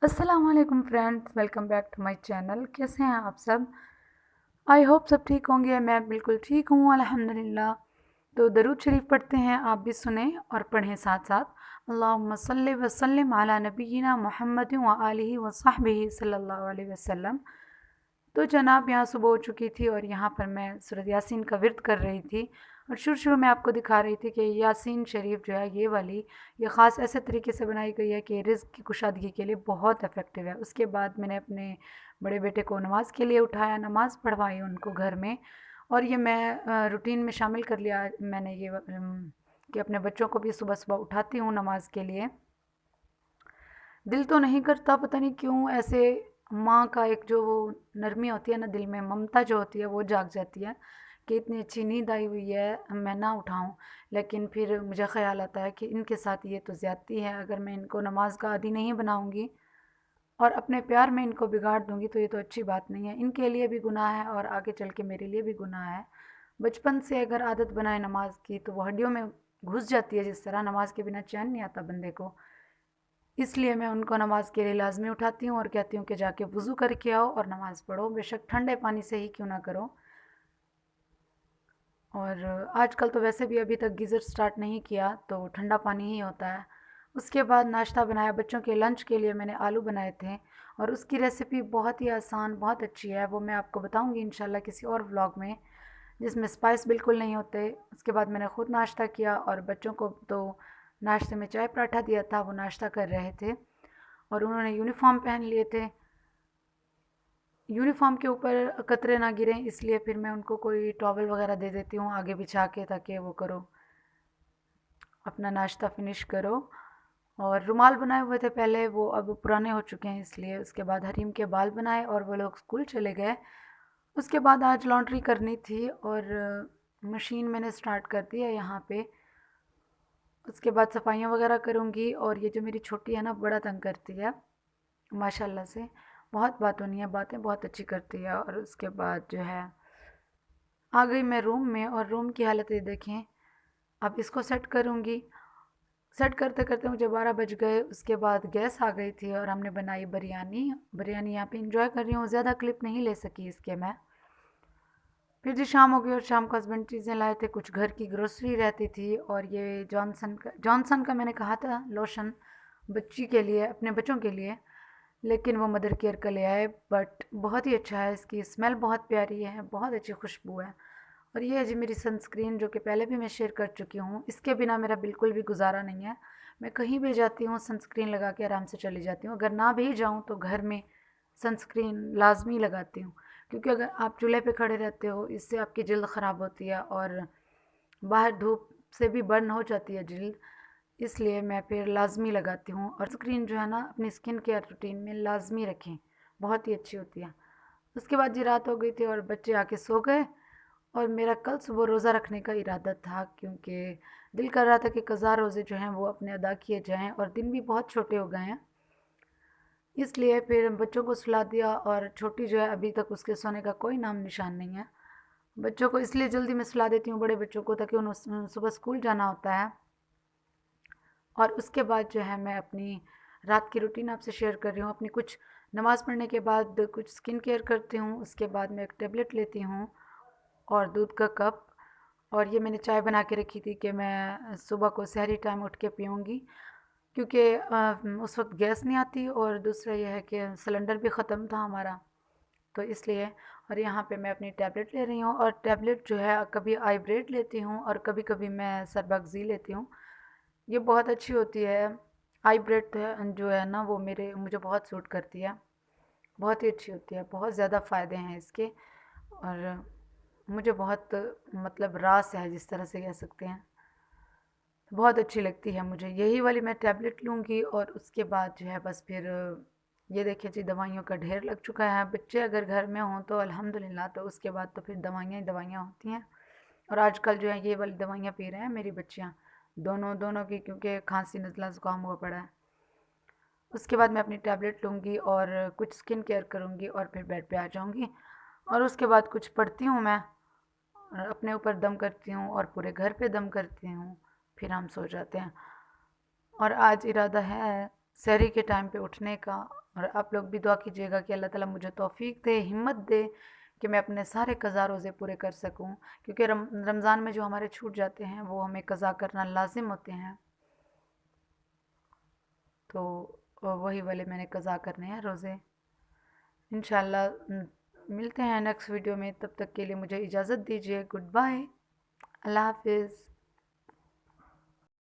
अस्सलाम वालेकुम friends, welcome back to my channel. कैसे हैं आप सब? आई होप सब ठीक होंगे। मैं बिल्कुल ठीक हूँ अल्हम्दुलिल्लाह। तो दरूद शरीफ पढ़ते हैं, आप भी सुने और पढ़ें साथ साथ। अल्लाहुम्मा सल्लि व सल्लिम अला नबीना मुहम्मद व आलिहि व सहबिहि सल्लल्लाहु अलैहि वसल्लम। तो जनाब यहाँ सुबह हो चुकी थी और यहाँ पर मैं सूरत यासीन का विर्द कर रही थी और शुरू शुरू में आपको दिखा रही थी कि यासीन शरीफ जो है ये ख़ास ऐसे तरीके से बनाई गई है कि रिज़्क़ की कुशादगी के लिए बहुत इफ़ेक्टिव है। उसके बाद मैंने अपने बड़े बेटे को नमाज़ के लिए उठाया, नमाज़ पढ़वाई उनको घर में और ये मैं रूटीन में शामिल कर लिया मैंने कि अपने बच्चों को भी सुबह-सुबह उठाती हूँ नमाज़ के लिए। दिल तो नहीं करता, पता नहीं क्यों ऐसे माँ का एक जो वो नरमी होती है ना दिल में, ममता जो होती है वो जाग जाती है कि इतनी अच्छी नींद आई हुई है, मैं ना उठाऊँ। लेकिन फिर मुझे ख़्याल आता है कि इनके साथ ये तो ज़्यादती है, अगर मैं इनको नमाज़ का आदी नहीं बनाऊँगी और अपने प्यार में इनको बिगाड़ दूँगी तो ये तो अच्छी बात नहीं है। इनके लिए भी गुनाह है और आगे चल के मेरे लिए भी गुनाह है। बचपन से अगर आदत बनाए नमाज़ की तो वो हड्डियों में घुस जाती है, जिस तरह नमाज़ के बिना चैन नहीं आता बंदे को। इसलिए मैं उनको नमाज़ के लिए लाज़मी उठाती हूँ और कहती हूँ कि जाके वज़ू करके आओ और नमाज़ पढ़ो, बेशक ठंडे पानी से ही क्यों ना करो। और आजकल तो वैसे भी अभी तक गीज़र स्टार्ट नहीं किया तो ठंडा पानी ही होता है। उसके बाद नाश्ता बनाया, बच्चों के लंच के लिए मैंने आलू बनाए थे और उसकी रेसिपी बहुत ही आसान, बहुत अच्छी है, वो मैं आपको बताऊँगी इंशाल्लाह किसी और व्लॉग में, जिसमें स्पाइस बिल्कुल नहीं होते। उसके बाद मैंने ख़ुद नाश्ता किया और बच्चों को तो नाश्ते में चाय पराठा दिया था, वो नाश्ता कर रहे थे और उन्होंने यूनिफ़ॉर्म पहन लिए थे। यूनिफ़ॉर्म के ऊपर कतरे ना गिरें इसलिए फिर मैं उनको कोई टॉवल वगैरह दे देती हूँ आगे बिछा के, ताकि वो करो, अपना नाश्ता फ़िनिश करो। और रुमाल बनाए हुए थे पहले, वो अब पुराने हो चुके हैं इसलिए। उसके बाद हरीम के बाल बनाए और वो लोग स्कूल चले गए। उसके बाद आज लॉन्ड्री करनी थी और मशीन मैंने स्टार्ट कर दी है यहाँ पे। उसके बाद सफाइयाँ वगैरह करूँगी और ये जो मेरी छोटी है ना बड़ा तंग करती है माशाल्लाह से, बहुत बातूनी है, बातें बहुत अच्छी करती है। और उसके बाद जो है आ गई मैं रूम में और रूम की हालत ये देखें। अब इसको सेट करूँगी, सेट करते करते मुझे 12 बज गए। उसके बाद गैस आ गई थी और हमने बनाई बिरयानी। बिरयानी यहाँ पे इंजॉय कर रही हूँ, ज़्यादा क्लिप नहीं ले सकी इसके मैं। फिर जी शाम हो गई और शाम को हस्बैंड चीज़ें लाए थे, कुछ घर की ग्रोसरी रहती थी और ये जॉनसन का मैंने कहा था लोशन बच्ची के लिए, अपने बच्चों के लिए, लेकिन वो मदर केयर का ले आए। बट बहुत ही अच्छा है, इसकी स्मेल बहुत प्यारी है, बहुत अच्छी खुशबू है। और ये है जी मेरी सनस्क्रीन, जो कि पहले भी मैं शेयर कर चुकी हूँ। इसके बिना मेरा बिल्कुल भी गुजारा नहीं है। मैं कहीं भी जाती हूँ सनस्क्रीन लगा के आराम से चली जाती हूँ। अगर ना भी जाऊँ तो घर में सनस्क्रीन लाजमी लगाती हूँ, क्योंकि अगर आप चूल्हे पे खड़े रहते हो इससे आपकी जल्द ख़राब होती है और बाहर धूप से भी बर्न हो जाती है जल्द। इसलिए मैं फिर लाजमी लगाती हूँ। और स्क्रीन जो है ना अपनी स्किन केयर रूटीन में लाजमी रखें, बहुत ही अच्छी होती है। उसके बाद जी रात हो गई थी और बच्चे आके सो गए और मेरा कल सुबह रोज़ा रखने का इरादा था, क्योंकि दिल कर रहा था कि क़ज़ा रोज़े जो हैं वो अपने अदा किए जाएँ और दिन भी बहुत छोटे हो गए हैं। इसलिए फिर बच्चों को सुला दिया और छोटी जो है अभी तक उसके सोने का कोई नाम निशान नहीं है। बच्चों को इसलिए जल्दी मैं सुला देती हूँ, बड़े बच्चों को, ताकि उन्हें सुबह स्कूल जाना होता है। और उसके बाद जो है मैं अपनी रात की रूटीन आपसे शेयर कर रही हूँ। अपनी कुछ नमाज़ पढ़ने के बाद कुछ स्किन केयर करती हूँ। उसके बाद मैं एक टेबलेट लेती हूँ और दूध का कप। और ये मैंने चाय बना के रखी थी कि मैं सुबह को सहरी टाइम उठ के पीऊँगी, क्योंकि उस वक्त गैस नहीं आती और दूसरा ये है कि सिलेंडर भी ख़त्म था हमारा, तो इसलिए। और यहाँ पे मैं अपनी टैबलेट ले रही हूँ और टैबलेट जो है कभी आइब्रेड लेती हूँ और कभी कभी मैं सरबगज़ी लेती हूँ। ये बहुत अच्छी होती है। आई ब्रेड जो है ना वो मुझे बहुत सूट करती है, बहुत ही अच्छी होती है, बहुत ज़्यादा फ़ायदे हैं इसके। और मुझे बहुत, मतलब रास है जिस तरह से कह सकते हैं, बहुत अच्छी लगती है मुझे। यही वाली मैं टैबलेट लूँगी और उसके बाद जो है बस फिर ये देखिए जी दवाइयों का ढेर लग चुका है। बच्चे अगर घर में हों तो अल्हम्दुलिल्लाह, तो उसके बाद तो फिर दवाइयाँ ही दवाइयाँ होती हैं। और आजकल जो है ये वाली दवाइयाँ पी रहे हैं मेरी बच्चियाँ, दोनों दोनों की, क्योंकि खांसी नज़ला ज़ुकाम हुआ पड़ा है। उसके बाद मैं अपनी टैबलेट लूँगी और कुछ स्किन केयर करूँगी और फिर बेड पे आ जाऊँगी। और उसके बाद कुछ पढ़ती हूँ मैं और अपने ऊपर दम करती हूँ और पूरे घर पे दम करती हूँ, फिर हम सो जाते हैं। और आज इरादा है सहरी के टाइम पे उठने का और आप लोग भी दुआ कीजिएगा कि अल्लाह ताला मुझे तौफ़ीक दे, हिम्मत दे कि मैं अपने सारे क़ज़ा रोज़े पूरे कर सकूँ, क्योंकि रमज़ान में जो हमारे छूट जाते हैं वो हमें क़ज़ा करना लाज़िम होते हैं। तो वही वाले मैंने क़ज़ा करने हैं रोज़े। इंशाअल्लाह मिलते हैं नेक्स्ट वीडियो में, तब तक के लिए मुझे इजाज़त दीजिए। गुड बाय, अल्लाह हाफ़िज़।